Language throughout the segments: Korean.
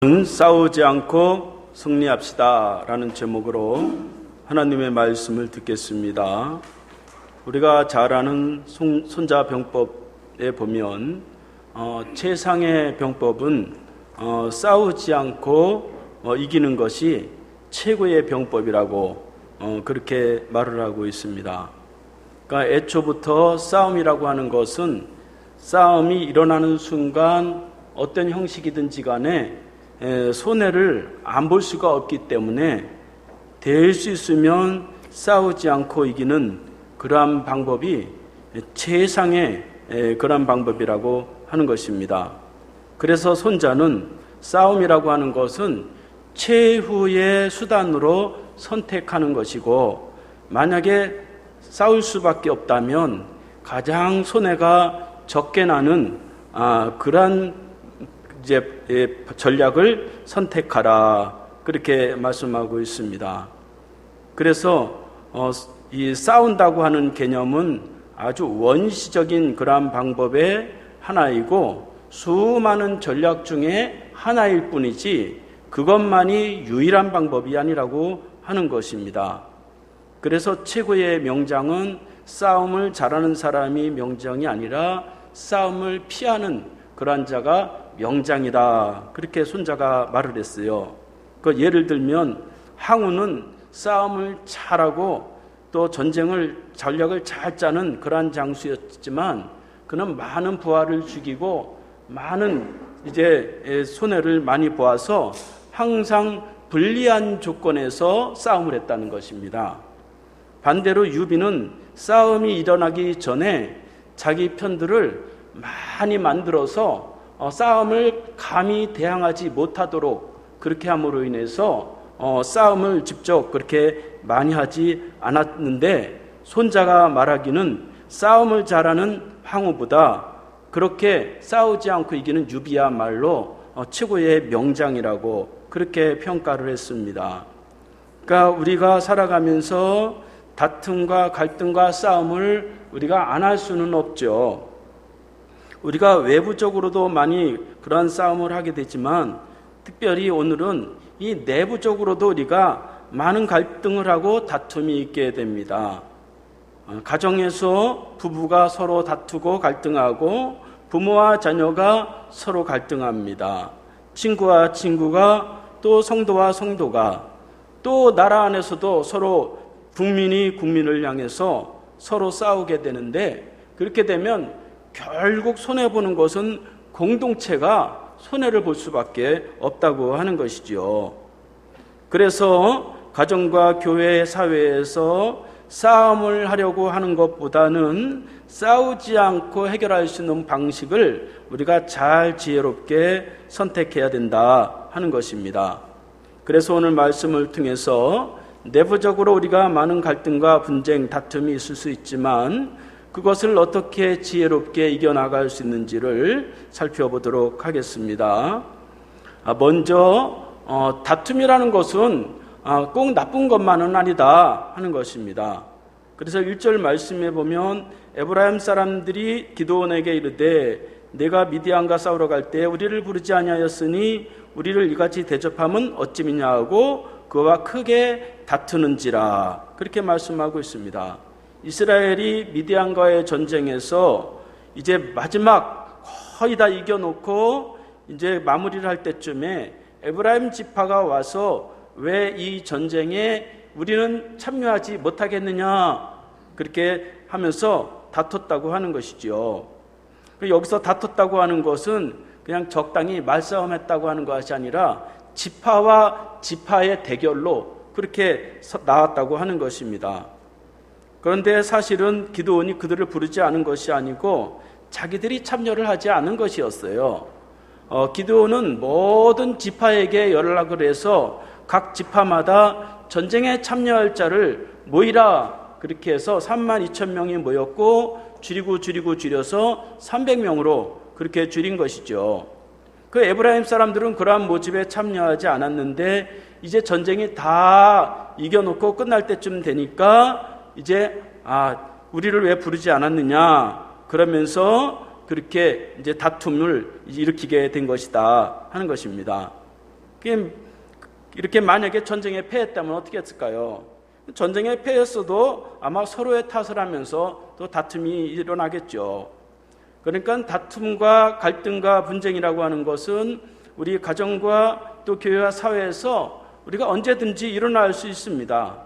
싸우지 않고 승리합시다 라는 제목으로 하나님의 말씀을 듣겠습니다. 우리가 잘 아는 손자병법에 보면 최상의 병법은 싸우지 않고 이기는 것이 최고의 병법이라고 그렇게 말을 하고 있습니다. 그러니까 애초부터 싸움이라고 하는 것은 싸움이 일어나는 순간 어떤 형식이든지 간에 손해를 안 볼 수가 없기 때문에 될 수 있으면 싸우지 않고 이기는 그러한 방법이 최상의 그러한 방법이라고 하는 것입니다. 그래서 손자는 싸움이라고 하는 것은 최후의 수단으로 선택하는 것이고, 만약에 싸울 수밖에 없다면 가장 손해가 적게 나는 그러한 전략을 선택하라, 그렇게 말씀하고 있습니다. 그래서 이 싸운다고 하는 개념은 아주 원시적인 그러한 방법의 하나이고 수많은 전략 중에 하나일 뿐이지 그것만이 유일한 방법이 아니라고 하는 것입니다. 그래서 최고의 명장은 싸움을 잘하는 사람이 명장이 아니라 싸움을 피하는 그러한 자가 명장이다, 그렇게 손자가 말을 했어요. 그 예를 들면 항우는 싸움을 잘하고 또 전략을 잘 짜는 그러한 장수였지만 그는 많은 부하를 죽이고 많은 손해를 많이 보아서 항상 불리한 조건에서 싸움을 했다는 것입니다. 반대로 유비는 싸움이 일어나기 전에 자기 편들을 많이 만들어서 싸움을 감히 대항하지 못하도록 그렇게 함으로 인해서 싸움을 직접 그렇게 많이 하지 않았는데, 손자가 말하기는 싸움을 잘하는 항우보다 그렇게 싸우지 않고 이기는 유비야말로 최고의 명장이라고 그렇게 평가를 했습니다. 그러니까 우리가 살아가면서 다툼과 갈등과 싸움을 우리가 안 할 수는 없죠. 우리가 외부적으로도 많이 그러한 싸움을 하게 되지만 특별히 오늘은 이 내부적으로도 우리가 많은 갈등을 하고 다툼이 있게 됩니다. 가정에서 부부가 서로 다투고 갈등하고 부모와 자녀가 서로 갈등합니다. 친구와 친구가, 또 성도와 성도가, 또 나라 안에서도 서로 국민이 국민을 향해서 서로 싸우게 되는데, 그렇게 되면 결국 손해보는 것은 공동체가 손해를 볼 수밖에 없다고 하는 것이죠. 그래서 가정과 교회, 사회에서 싸움을 하려고 하는 것보다는 싸우지 않고 해결할 수 있는 방식을 우리가 잘 지혜롭게 선택해야 된다 하는 것입니다. 그래서 오늘 말씀을 통해서 내부적으로 우리가 많은 갈등과 분쟁, 다툼이 있을 수 있지만 그것을 어떻게 지혜롭게 이겨나갈 수 있는지를 살펴보도록 하겠습니다. 먼저 다툼이라는 것은 꼭 나쁜 것만은 아니다 하는 것입니다. 그래서 1절 말씀에 보면 에브라임 사람들이 기드온에게 이르되 내가 미디안과 싸우러 갈 때 우리를 부르지 아니하였으니 우리를 이같이 대접함은 어찌미냐 하고 그와 크게 다투는지라, 그렇게 말씀하고 있습니다. 이스라엘이 미디안과의 전쟁에서 이제 마지막 거의 다 이겨놓고 이제 마무리를 할 때쯤에 에브라임 지파가 와서 왜 이 전쟁에 우리는 참여하지 못하겠느냐, 그렇게 하면서 다퉜다고 하는 것이죠. 여기서 다퉜다고 하는 것은 그냥 적당히 말싸움했다고 하는 것이 아니라 지파와 지파의 대결로 그렇게 나왔다고 하는 것입니다. 그런데 사실은 기드온이 그들을 부르지 않은 것이 아니고 자기들이 참여를 하지 않은 것이었어요. 기드온은 모든 지파에게 연락을 해서 각 지파마다 전쟁에 참여할 자를 모이라, 그렇게 해서 32,000명이 모였고 줄여서 300명으로 그렇게 줄인 것이죠. 그 에브라임 사람들은 그러한 모집에 참여하지 않았는데 이제 전쟁이 다 이겨놓고 끝날 때쯤 되니까 이제 우리를 왜 부르지 않았느냐, 그러면서 그렇게 이제 다툼을 일으키게 된 것이다 하는 것입니다. 이렇게 만약에 전쟁에 패했다면 어떻게 했을까요? 전쟁에 패했어도 아마 서로의 탓을 하면서 또 다툼이 일어나겠죠. 그러니까 다툼과 갈등과 분쟁이라고 하는 것은 우리 가정과 또 교회와 사회에서 우리가 언제든지 일어날 수 있습니다.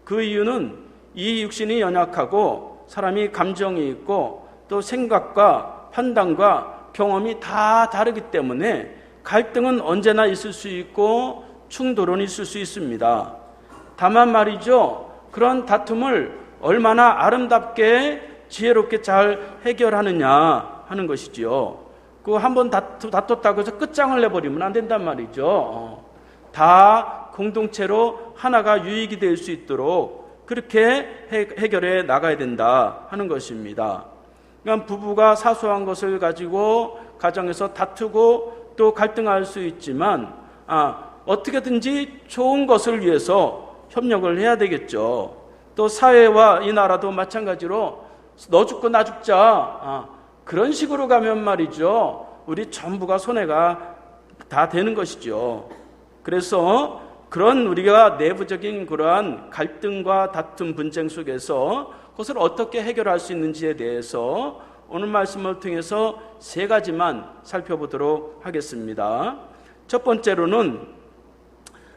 그 이유는 이 육신이 연약하고 사람이 감정이 있고 또 생각과 판단과 경험이 다 다르기 때문에 갈등은 언제나 있을 수 있고 충돌은 있을 수 있습니다. 다만 말이죠, 그런 다툼을 얼마나 아름답게 지혜롭게 잘 해결하느냐 하는 것이지요. 그 한번 다퉜다고 해서 끝장을 내버리면 안 된단 말이죠. 다 공동체로 하나가 유익이 될 수 있도록 그렇게 해결해 나가야 된다 하는 것입니다. 그러니까 부부가 사소한 것을 가지고 가정에서 다투고 또 갈등할 수 있지만 어떻게든지 좋은 것을 위해서 협력을 해야 되겠죠. 또 사회와 이 나라도 마찬가지로 너 죽고 나 죽자 그런 식으로 가면 말이죠, 우리 전부가 손해가 다 되는 것이죠. 그래서 그런 우리가 내부적인 그러한 갈등과 다툼 분쟁 속에서 그것을 어떻게 해결할 수 있는지에 대해서 오늘 말씀을 통해서 3가지만 살펴보도록 하겠습니다. 첫 번째로는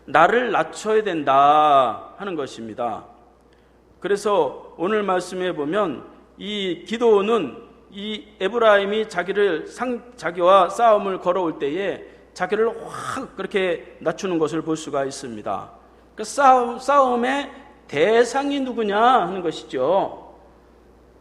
나를 낮춰야 된다 하는 것입니다. 그래서 오늘 말씀에 보면 이 기드온은 이 에브라임이 자기와 싸움을 걸어올 때에 자기를 확 그렇게 낮추는 것을 볼 수가 있습니다. 그 싸움의 대상이 누구냐 하는 것이죠.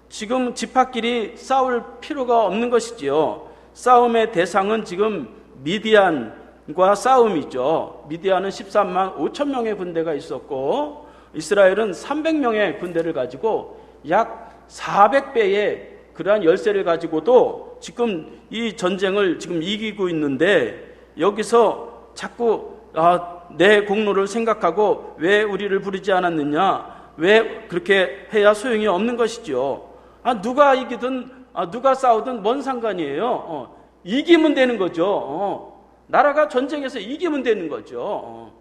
지금 집합끼리 싸울 필요가 없는 것이지요. 싸움의 대상은 지금 미디안과 싸움이죠. 미디안은 13만 5천 명의 군대가 있었고 이스라엘은 300명의 군대를 가지고 약 400배의 그러한 열세를 가지고도 지금 이 전쟁을 지금 이기고 있는데 여기서 자꾸 내 공로를 생각하고 왜 우리를 부르지 않았느냐, 왜 그렇게 해야 소용이 없는 것이죠. 누가 이기든 누가 싸우든 뭔 상관이에요. 이기면 되는 거죠. 나라가 전쟁에서 이기면 되는 거죠.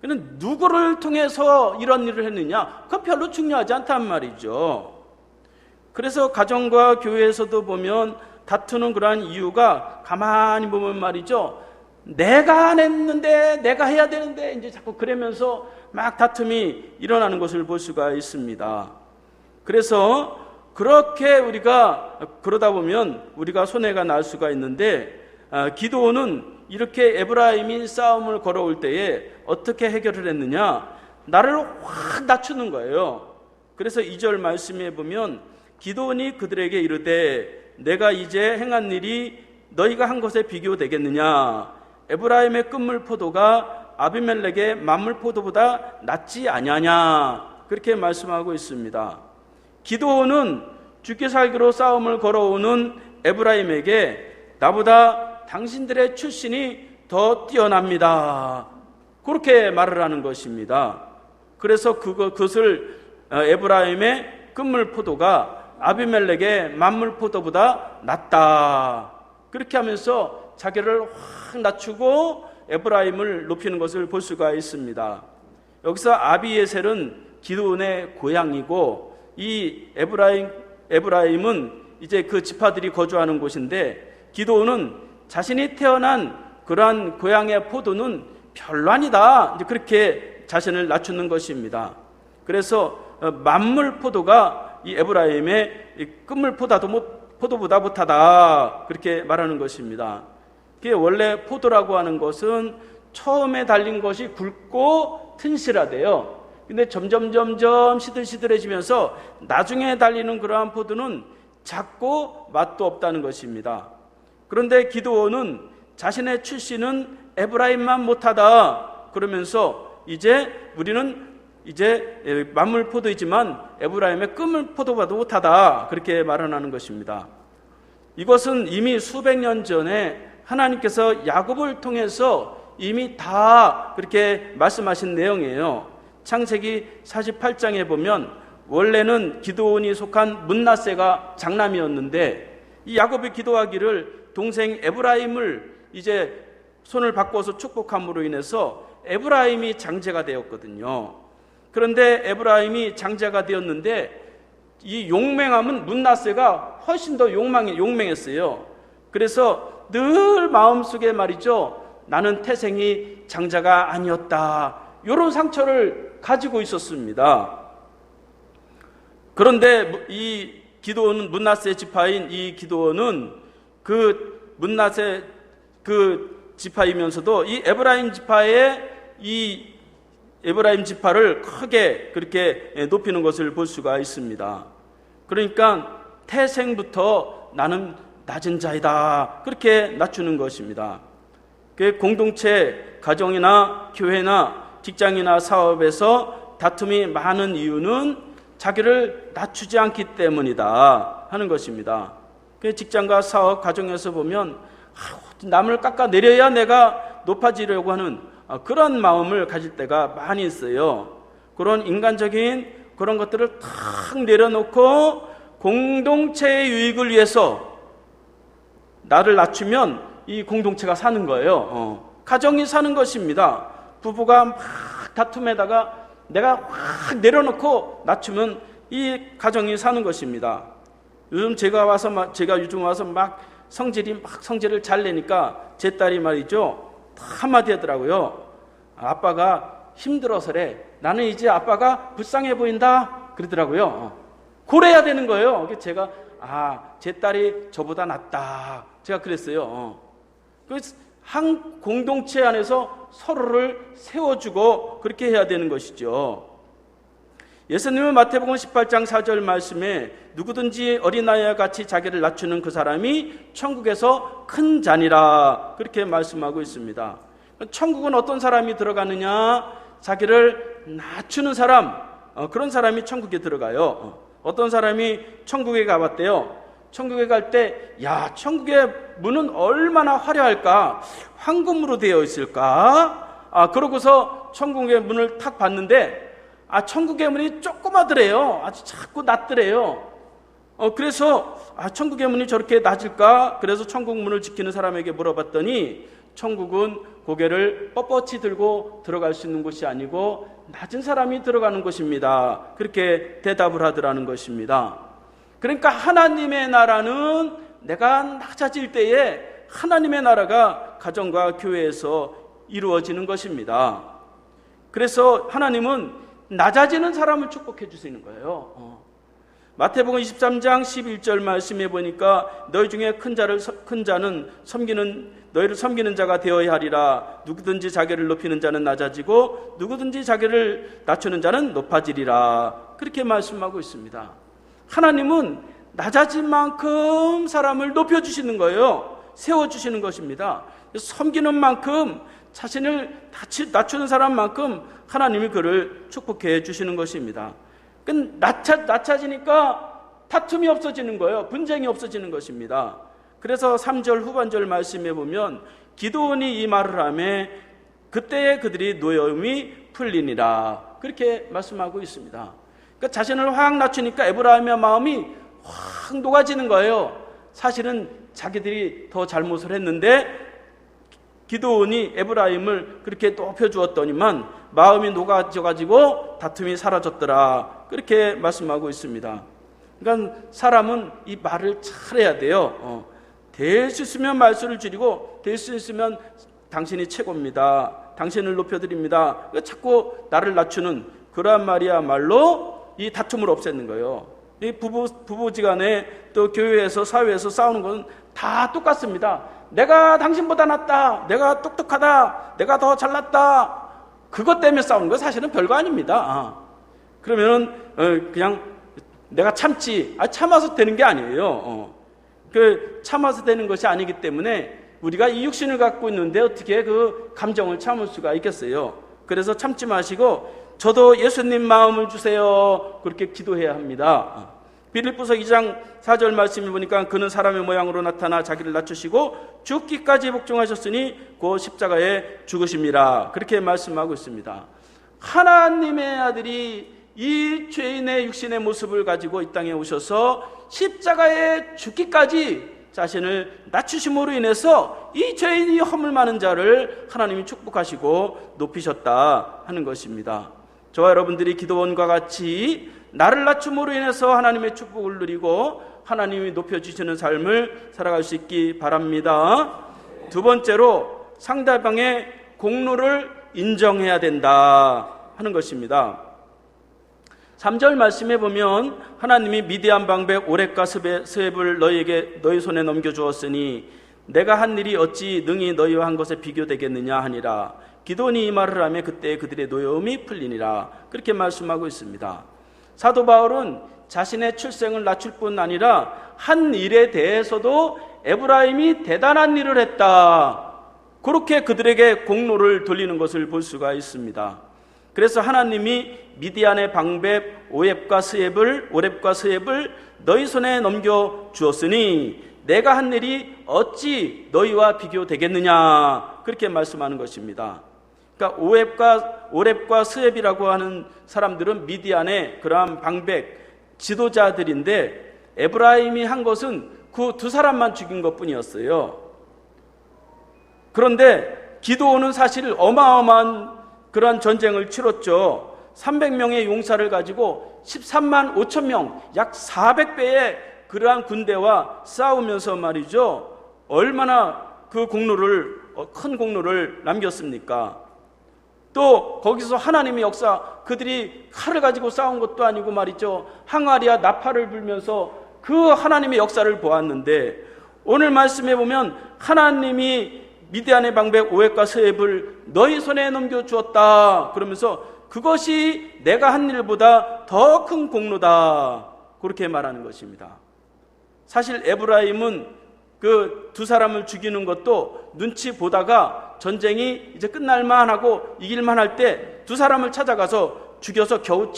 그런데 누구를 통해서 이런 일을 했느냐, 그건 별로 중요하지 않단 말이죠. 그래서 가정과 교회에서도 보면 다투는 그러한 이유가 가만히 보면 말이죠, 내가 안 했는데 내가 해야 되는데 이제 자꾸 그러면서 막 다툼이 일어나는 것을 볼 수가 있습니다. 그래서 그렇게 우리가 그러다 보면 우리가 손해가 날 수가 있는데 기드온은 이렇게 에브라임이 싸움을 걸어올 때에 어떻게 해결을 했느냐, 나를 확 낮추는 거예요. 그래서 2절 말씀에 보면 기드온이 그들에게 이르되 내가 이제 행한 일이 너희가 한 것에 비교되겠느냐, 에브라임의 끝물 포도가 아비멜렉의 만물 포도보다 낫지 아니하냐, 그렇게 말씀하고 있습니다. 기드온은 죽기 살기로 싸움을 걸어오는 에브라임에게 나보다 당신들의 출신이 더 뛰어납니다, 그렇게 말을 하는 것입니다. 그래서 그것을 에브라임의 끝물 포도가 아비멜렉의 만물 포도보다 낫다, 그렇게 하면서 자기를 확 낮추고 에브라임을 높이는 것을 볼 수가 있습니다. 여기서 아비에셀은 기드온의 고향이고 이 에브라임은 이제 그 지파들이 거주하는 곳인데 기드온은 자신이 태어난 그러한 고향의 포도는 별로 아니다, 이제 그렇게 자신을 낮추는 것입니다. 그래서 만물 포도가 이 에브라임의 끝물 포도보다 못하다, 그렇게 말하는 것입니다. 그게 원래 포도라고 하는 것은 처음에 달린 것이 굵고 튼실하대요. 근데 점점 시들시들해지면서 나중에 달리는 그러한 포도는 작고 맛도 없다는 것입니다. 그런데 기드온은 자신의 출신은 에브라임만 못하다 그러면서 우리는 이제 만물 포도이지만 에브라임의 끝물 포도보다 못하다, 그렇게 말하는 것입니다. 이것은 이미 수백 년 전에 하나님께서 야곱을 통해서 이미 다 그렇게 말씀하신 내용이에요. 창세기 48장에 보면 원래는 기드온이 속한 므낫세가 장남이었는데 이 야곱이 기도하기를 동생 에브라임을 이제 손을 바꿔서 축복함으로 인해서 에브라임이 장제가 되었거든요. 그런데 에브라임이 장제가 되었는데 이 용맹함은 므낫세가 훨씬 더 용맹했어요. 그래서 늘 마음속에 말이죠, 나는 태생이 장자가 아니었다, 이런 상처를 가지고 있었습니다. 그런데 이 기드온은, 므낫세 지파인 이 기드온은 그 므낫세 그 지파이면서도 이 에브라임 지파를 크게 그렇게 높이는 것을 볼 수가 있습니다. 그러니까 태생부터 나는 낮은 자이다, 그렇게 낮추는 것입니다. 그 공동체, 가정이나 교회나 직장이나 사업에서 다툼이 많은 이유는 자기를 낮추지 않기 때문이다 하는 것입니다. 그 직장과 사업, 가정에서 보면 남을 깎아내려야 내가 높아지려고 하는 그런 마음을 가질 때가 많이 있어요. 그런 인간적인 그런 것들을 탁 내려놓고 공동체의 유익을 위해서 나를 낮추면 이 공동체가 사는 거예요. 가정이 사는 것입니다. 부부가 막 다툼에다가 내가 확 내려놓고 낮추면 이 가정이 사는 것입니다. 제가 요즘 와서 막 성질을 잘 내니까 제 딸이 말이죠, 한마디 하더라고요. 아빠가 힘들어서래. 나는 이제 아빠가 불쌍해 보인다 그러더라고요. 그래야 되는 거예요. 제가 제 딸이 저보다 낫다, 제가 그랬어요. 한 공동체 안에서 서로를 세워주고 그렇게 해야 되는 것이죠. 예수님은 마태복음 18장 4절 말씀에 누구든지 어린아이와 같이 자기를 낮추는 그 사람이 천국에서 큰 자니라, 그렇게 말씀하고 있습니다. 천국은 어떤 사람이 들어가느냐? 자기를 낮추는 사람, 그런 사람이 천국에 들어가요. 어떤 사람이 천국에 가봤대요. 천국에 갈 때, 천국의 문은 얼마나 화려할까? 황금으로 되어 있을까? 그러고서 천국의 문을 탁 봤는데, 천국의 문이 조그마더래요. 아주 작고 낮더래요. 그래서 천국의 문이 저렇게 낮을까? 그래서 천국 문을 지키는 사람에게 물어봤더니 천국은 고개를 뻣뻣이 들고 들어갈 수 있는 곳이 아니고 낮은 사람이 들어가는 곳입니다, 그렇게 대답을 하더라는 것입니다. 그러니까 하나님의 나라는 내가 낮아질 때에 하나님의 나라가 가정과 교회에서 이루어지는 것입니다. 그래서 하나님은 낮아지는 사람을 축복해 주시는 거예요. 마태복음 23장 11절 말씀해 보니까 너희 중에 큰 자는 너희를 섬기는 자가 되어야 하리라. 누구든지 자기를 높이는 자는 낮아지고 누구든지 자기를 낮추는 자는 높아지리라, 그렇게 말씀하고 있습니다. 하나님은 낮아진 만큼 사람을 높여주시는 거예요. 세워주시는 것입니다. 섬기는 만큼, 자신을 낮추는 사람만큼 하나님이 그를 축복해 주시는 것입니다. 낮아지니까 다툼이 없어지는 거예요. 분쟁이 없어지는 것입니다. 그래서 3절 후반절 말씀에 보면 기드온이 이 말을 하며 그때에 그들이 노여움이 풀리니라, 그렇게 말씀하고 있습니다. 그러니까 자신을 확 낮추니까 에브라임의 마음이 확 녹아지는 거예요. 사실은 자기들이 더 잘못을 했는데 기드온이 에브라임을 그렇게 높여주었더니만 마음이 녹아져가지고 다툼이 사라졌더라, 그렇게 말씀하고 있습니다. 그러니까 사람은 이 말을 잘해야 돼요. 될 수 있으면 말수를 줄이고, 될 수 있으면 당신이 최고입니다, 당신을 높여드립니다, 자꾸 나를 낮추는 그러한 말이야말로 이 다툼을 없애는 거예요. 이 부부지간에 또 교회에서 사회에서 싸우는 건 다 똑같습니다. 내가 당신보다 낫다, 내가 똑똑하다, 내가 더 잘났다, 그것 때문에 싸우는 거 사실은 별거 아닙니다. 그러면은 그냥 내가 참아서 되는 게 아니에요. 참아서 되는 것이 아니기 때문에 우리가 이 육신을 갖고 있는데 어떻게 그 감정을 참을 수가 있겠어요. 그래서 참지 마시고 저도 예수님 마음을 주세요, 그렇게 기도해야 합니다. 빌립보서 2장 4절 말씀에 보니까 그는 사람의 모양으로 나타나 자기를 낮추시고 죽기까지 복종하셨으니 그 십자가에 죽으심이라, 그렇게 말씀하고 있습니다. 하나님의 아들이 이 죄인의 육신의 모습을 가지고 이 땅에 오셔서 십자가에 죽기까지 자신을 낮추심으로 인해서 이 죄인이 허물 많은 자를 하나님이 축복하시고 높이셨다 하는 것입니다. 저와 여러분들이 기도원과 같이 나를 낮춤으로 인해서 하나님의 축복을 누리고 하나님이 높여주시는 삶을 살아갈 수 있기 바랍니다. 두 번째로 상대방의 공로를 인정해야 된다 하는 것입니다. 3절 말씀에 보면 하나님이 미디안 방백 오렙과 스웹을 너희 손에 넘겨주었으니 내가 한 일이 어찌 능히 너희와 한 것에 비교되겠느냐 하니라. 기도원이 이 말을 하며 그때 그들의 노여움이 풀리니라. 그렇게 말씀하고 있습니다. 사도 바울은 자신의 출생을 낮출 뿐 아니라 한 일에 대해서도 에브라임이 대단한 일을 했다, 그렇게 그들에게 공로를 돌리는 것을 볼 수가 있습니다. 그래서 하나님이 미디안의 방백 오렙과 스웹을 너희 손에 넘겨주었으니 내가 한 일이 어찌 너희와 비교되겠느냐, 그렇게 말씀하는 것입니다. 그러니까 오렙과 스웹이라고 하는 사람들은 미디안의 그러한 방백 지도자들인데 에브라임이 한 것은 그 두 사람만 죽인 것뿐이었어요. 그런데 기드온은 사실 어마어마한 그러한 전쟁을 치렀죠. 300명의 용사를 가지고 13만 5천 명, 약 400배의 그러한 군대와 싸우면서 말이죠, 얼마나 그 큰 공로를 남겼습니까? 또 거기서 하나님의 역사, 그들이 칼을 가지고 싸운 것도 아니고 말이죠, 항아리와 나팔을 불면서 그 하나님의 역사를 보았는데, 오늘 말씀에 보면 하나님이 미디안의 방백 오획과 스웹을 너희 손에 넘겨주었다 그러면서 그것이 내가 한 일보다 더 큰 공로다, 그렇게 말하는 것입니다. 사실 에브라임은 그 두 사람을 죽이는 것도 눈치 보다가 전쟁이 이제 끝날만 하고 이길만 할 때 두 사람을 찾아가서 죽여서 겨우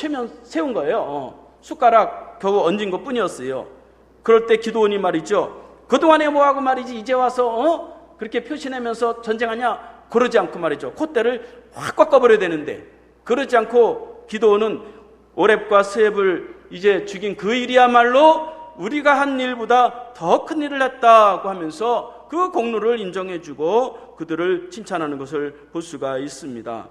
세운 거예요. 숟가락 겨우 얹은 것 뿐이었어요. 그럴 때 기드온이 말이죠, 그동안에 뭐하고 말이지 이제 와서 그렇게 표시내면서 전쟁하냐, 그러지 않고 말이죠, 콧대를 확 꺾어버려야 되는데 그러지 않고 기드온은 오렙과 스웹을 이제 죽인 그 일이야말로 우리가 한 일보다 더 큰 일을 했다고 하면서 그 공로를 인정해주고 그들을 칭찬하는 것을 볼 수가 있습니다.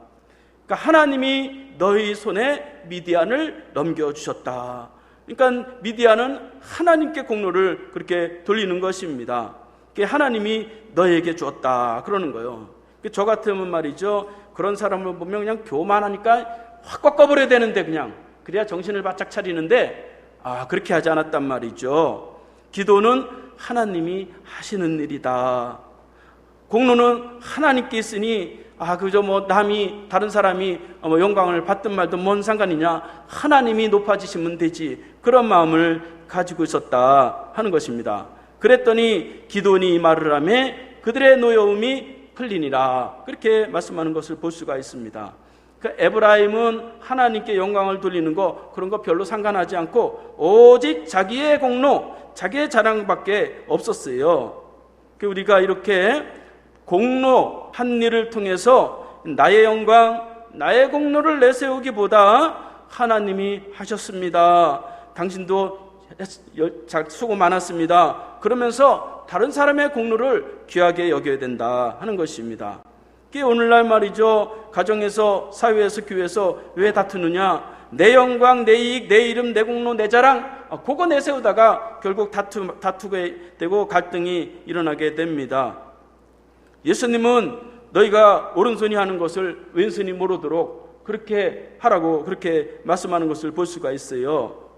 그러니까 하나님이 너희 손에 미디안을 넘겨주셨다. 그러니까 미디안은 하나님께 공로를 그렇게 돌리는 것입니다. 하나님이 너에게 주었다 그러는 거예요. 저 같으면 말이죠, 그런 사람을 보면 그냥 교만하니까 확 꺾어버려야 되는데 그래야 정신을 바짝 차리는데 그렇게 하지 않았단 말이죠. 기도는 하나님이 하시는 일이다. 공로는 하나님께 있으니 그저 다른 사람이 영광을 받든 말든 뭔 상관이냐, 하나님이 높아지시면 되지, 그런 마음을 가지고 있었다 하는 것입니다. 그랬더니 기드온이 이 말을 하며 그들의 노여움이 풀리니라, 그렇게 말씀하는 것을 볼 수가 있습니다. 그러니까 에브라임은 하나님께 영광을 돌리는 거, 그런 거 별로 상관하지 않고 오직 자기의 공로, 자기의 자랑밖에 없었어요. 우리가 이렇게 공로 한 일을 통해서 나의 영광, 나의 공로를 내세우기보다 하나님이 하셨습니다, 당신도 수고 많았습니다, 그러면서 다른 사람의 공로를 귀하게 여겨야 된다 하는 것입니다. 오늘날 말이죠, 가정에서, 사회에서, 교회에서 왜 다투느냐, 내 영광, 내 이익, 내 이름, 내 공로, 내 자랑, 그거 내세우다가 결국 다투게 되고 갈등이 일어나게 됩니다. 예수님은 너희가 오른손이 하는 것을 왼손이 모르도록 그렇게 하라고 그렇게 말씀하는 것을 볼 수가 있어요.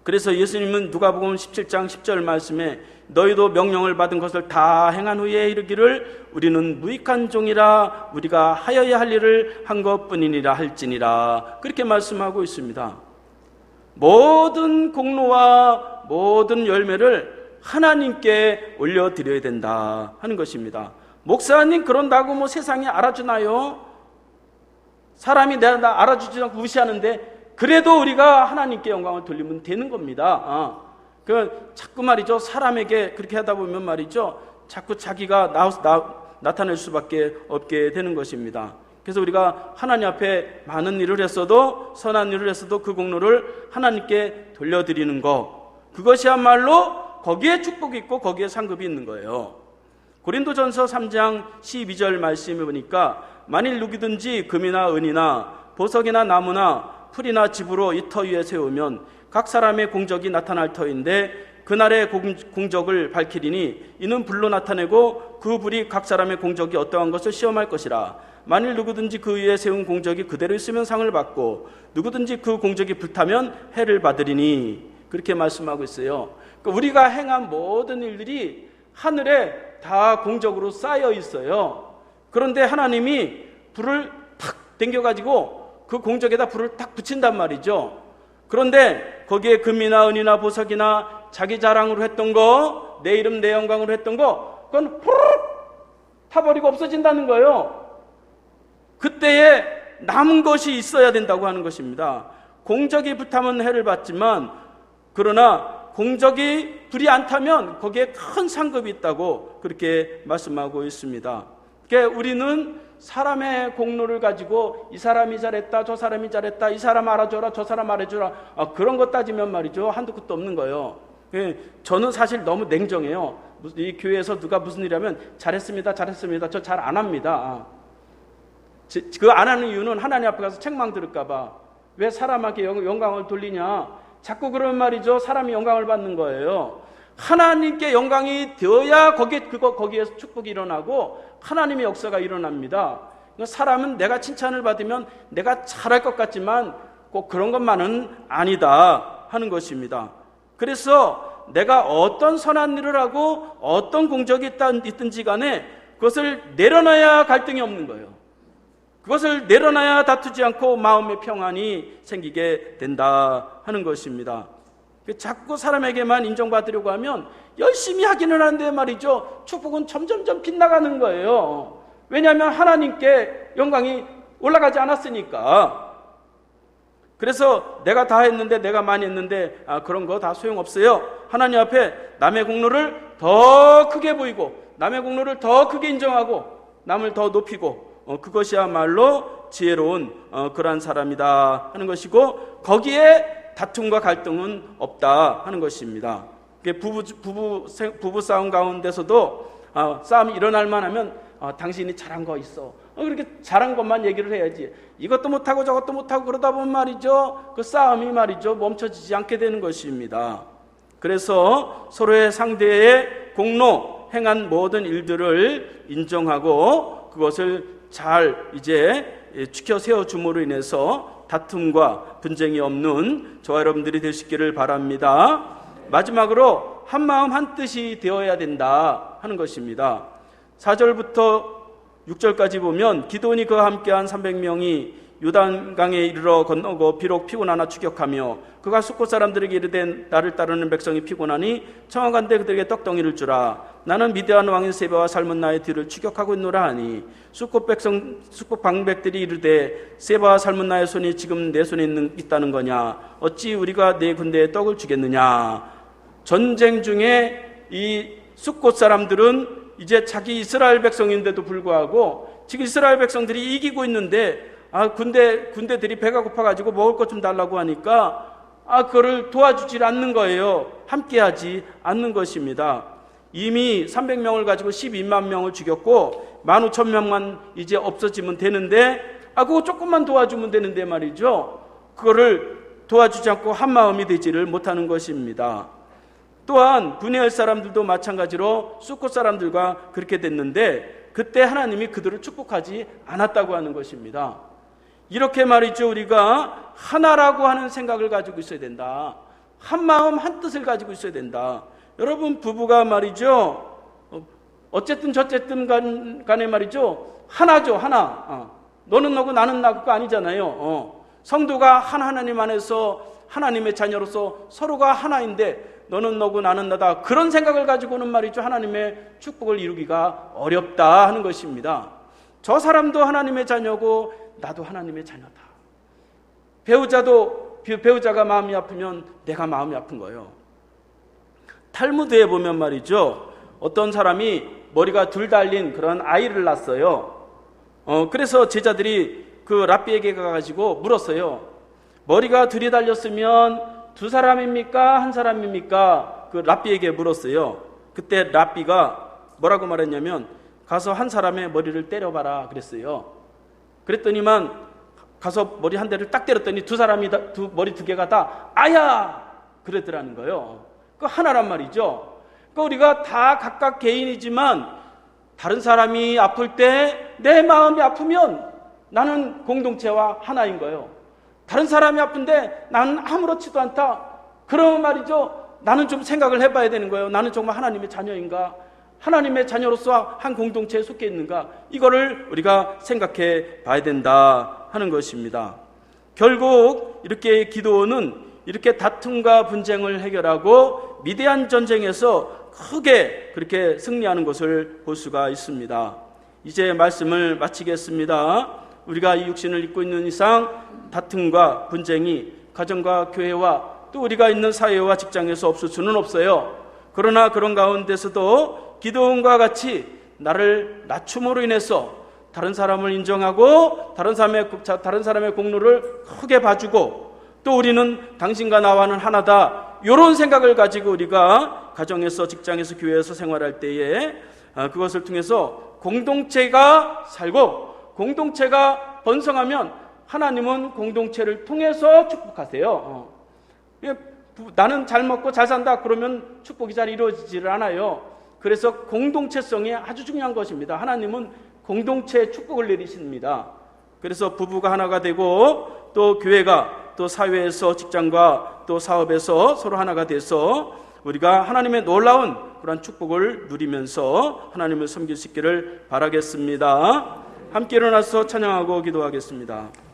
그래서 예수님은 누가복음 17장 10절 말씀에 너희도 명령을 받은 것을 다 행한 후에 이르기를 우리는 무익한 종이라, 우리가 하여야 할 일을 한 것뿐이니라 할지니라, 그렇게 말씀하고 있습니다. 모든 공로와 모든 열매를 하나님께 올려드려야 된다 하는 것입니다. 목사님 그런다고 세상이 알아주나요? 사람이 나 알아주지 않고 무시하는데 그래도 우리가 하나님께 영광을 돌리면 되는 겁니다. 자꾸 말이죠, 사람에게 그렇게 하다 보면 말이죠, 자꾸 자기가 나타낼 수밖에 없게 되는 것입니다. 그래서 우리가 하나님 앞에 많은 일을 했어도, 선한 일을 했어도 그 공로를 하나님께 돌려드리는 것, 그것이야말로 거기에 축복이 있고 거기에 상급이 있는 거예요. 고린도전서 3장 12절 말씀에 보니까 만일 누구든지 금이나 은이나 보석이나 나무나 풀이나 집으로 이 터 위에 세우면 각 사람의 공적이 나타날 터인데 그날의 공적을 밝히리니 이는 불로 나타내고 그 불이 각 사람의 공적이 어떠한 것을 시험할 것이라. 만일 누구든지 그 위에 세운 공적이 그대로 있으면 상을 받고 누구든지 그 공적이 불타면 해를 받으리니, 그렇게 말씀하고 있어요. 그러니까 우리가 행한 모든 일들이 하늘에 다 공적으로 쌓여 있어요. 그런데 하나님이 불을 탁 당겨가지고 그 공적에다 불을 탁 붙인단 말이죠. 그런데 거기에 금이나 은이나 보석이나 자기 자랑으로 했던 거, 내 이름 내 영광으로 했던 거, 그건 후루룩 타버리고 없어진다는 거예요. 그때에 남은 것이 있어야 된다고 하는 것입니다. 공적이 불타면 해를 받지만, 그러나 공적이 불이 안 타면 거기에 큰 상급이 있다고 그렇게 말씀하고 있습니다. 그러니까 우리는 사람의 공로를 가지고 이 사람이 잘했다, 저 사람이 잘했다, 이 사람 알아줘라, 저 사람 알아줘라, 그런 거 따지면 말이죠, 한두 끝도 없는 거예요. 저는 사실 너무 냉정해요. 이 교회에서 누가 무슨 일 하면 잘했습니다, 잘했습니다, 저 잘 안 합니다. 그 안 하는 이유는 하나님 앞에 가서 책망 들을까 봐. 왜 사람에게 영광을 돌리냐, 자꾸 그런 말이죠. 사람이 영광을 받는 거예요. 하나님께 영광이 되어야 거기에서 축복이 일어나고 하나님의 역사가 일어납니다. 사람은 내가 칭찬을 받으면 내가 잘할 것 같지만 꼭 그런 것만은 아니다 하는 것입니다. 그래서 내가 어떤 선한 일을 하고 어떤 공적이 있든지 간에 그것을 내려놔야 갈등이 없는 거예요. 그것을 내려놔야 다투지 않고 마음의 평안이 생기게 된다 하는 것입니다. 자꾸 사람에게만 인정받으려고 하면 열심히 하기는 하는데 말이죠, 축복은 점점점 빗나가는 거예요. 왜냐하면 하나님께 영광이 올라가지 않았으니까. 그래서 내가 다 했는데, 내가 많이 했는데 그런 거 다 소용없어요. 하나님 앞에 남의 공로를 더 크게 보이고 남의 공로를 더 크게 인정하고 남을 더 높이고 그것이야말로 지혜로운 그러한 사람이다 하는 것이고, 거기에 다툼과 갈등은 없다 하는 것입니다. 부부 싸움 가운데서도 싸움이 일어날 만하면 당신이 잘한 거 있어, 그렇게 잘한 것만 얘기를 해야지, 이것도 못하고 저것도 못하고 그러다 보면 말이죠, 그 싸움이 말이죠 멈춰지지 않게 되는 것입니다. 그래서 서로의 상대의 공로, 행한 모든 일들을 인정하고 그것을 잘 이제 지켜 세워줌으로 인해서 다툼과 분쟁이 없는 저와 여러분들이 되시기를 바랍니다. 마지막으로 한마음 한뜻이 되어야 된다 하는 것입니다. 4절부터 6절까지 보면 기드온이 그와 함께한 300명이 요단강에 이르러 건너고 비록 피곤하나 추격하며 그가 숫곳 사람들에게 이르되 나를 따르는 백성이 피곤하니 청하건대 그들에게 떡덩이를 주라. 나는 미디안 왕인 세바와 살문나의 뒤를 추격하고 있노라 하니 숫곳 방백들이 이르되 세바와 살문나의 손이 지금 내 손에 있다는 거냐, 어찌 우리가 내 군대에 떡을 주겠느냐. 전쟁 중에 이 숫곳 사람들은 이제 자기 이스라엘 백성인데도 불구하고 지금 이스라엘 백성들이 이기고 있는데 군대들이 배가 고파가지고 먹을 것 좀 달라고 하니까 그거를 도와주질 않는 거예요. 함께하지 않는 것입니다. 이미 300명을 가지고 12만 명을 죽였고 15,000명만 이제 없어지면 되는데 그거 조금만 도와주면 되는데 말이죠, 그거를 도와주지 않고 한마음이 되지를 못하는 것입니다. 또한 분해할 사람들도 마찬가지로 숫곳 사람들과 그렇게 됐는데 그때 하나님이 그들을 축복하지 않았다고 하는 것입니다. 이렇게 말이죠, 우리가 하나라고 하는 생각을 가지고 있어야 된다. 한 마음 한 뜻을 가지고 있어야 된다. 여러분, 부부가 말이죠, 어쨌든 저쨌든 간에 말이죠, 하나죠, 하나. 너는 너고 나는 나, 그거 아니잖아요. 성도가 한 하나님 안에서 하나님의 자녀로서 서로가 하나인데 너는 너고 나는 나다, 그런 생각을 가지고는 말이죠, 하나님의 축복을 이루기가 어렵다 하는 것입니다. 저 사람도 하나님의 자녀고 나도 하나님의 자녀다. 배우자가 마음이 아프면 내가 마음이 아픈 거예요. 탈무드에 보면 말이죠, 어떤 사람이 머리가 둘 달린 그런 아이를 낳았어요. 그래서 제자들이 그 랍비에게 가가지고 물었어요. 머리가 둘이 달렸으면 두 사람입니까? 한 사람입니까? 그 랍비에게 물었어요. 그때 랍비가 뭐라고 말했냐면 가서 한 사람의 머리를 때려봐라 그랬어요. 그랬더니만 가서 머리 한 대를 딱 때렸더니 머리 두 개가 다 아야 그러더라는 거예요. 그 하나란 말이죠. 그러니까 우리가 다 각각 개인이지만 다른 사람이 아플 때 내 마음이 아프면 나는 공동체와 하나인 거예요. 다른 사람이 아픈데 나는 아무렇지도 않다. 그러면 말이죠. 나는 좀 생각을 해봐야 되는 거예요. 나는 정말 하나님의 자녀인가? 하나님의 자녀로서 한 공동체에 속해 있는가? 이거를 우리가 생각해 봐야 된다 하는 것입니다. 결국 이렇게 기드온은 이렇게 다툼과 분쟁을 해결하고 미디안 전쟁에서 크게 그렇게 승리하는 것을 볼 수가 있습니다. 이제 말씀을 마치겠습니다. 우리가 이 육신을 입고 있는 이상 다툼과 분쟁이 가정과 교회와 또 우리가 있는 사회와 직장에서 없을 수는 없어요. 그러나 그런 가운데서도 기드온과 같이 나를 낮춤으로 인해서 다른 사람을 인정하고 다른 사람의 공로를 크게 봐주고 또 우리는 당신과 나와는 하나다. 이런 생각을 가지고 우리가 가정에서 직장에서 교회에서 생활할 때에 그것을 통해서 공동체가 살고 공동체가 번성하면 하나님은 공동체를 통해서 축복하세요. 나는 잘 먹고 잘 산다 그러면 축복이 잘 이루어지지를 않아요. 그래서 공동체성이 아주 중요한 것입니다. 하나님은 공동체의 축복을 내리십니다. 그래서 부부가 하나가 되고 또 교회가 또 사회에서 직장과 또 사업에서 서로 하나가 돼서 우리가 하나님의 놀라운 그런 축복을 누리면서 하나님을 섬길 수 있기를 바라겠습니다. 함께 일어나서 찬양하고 기도하겠습니다.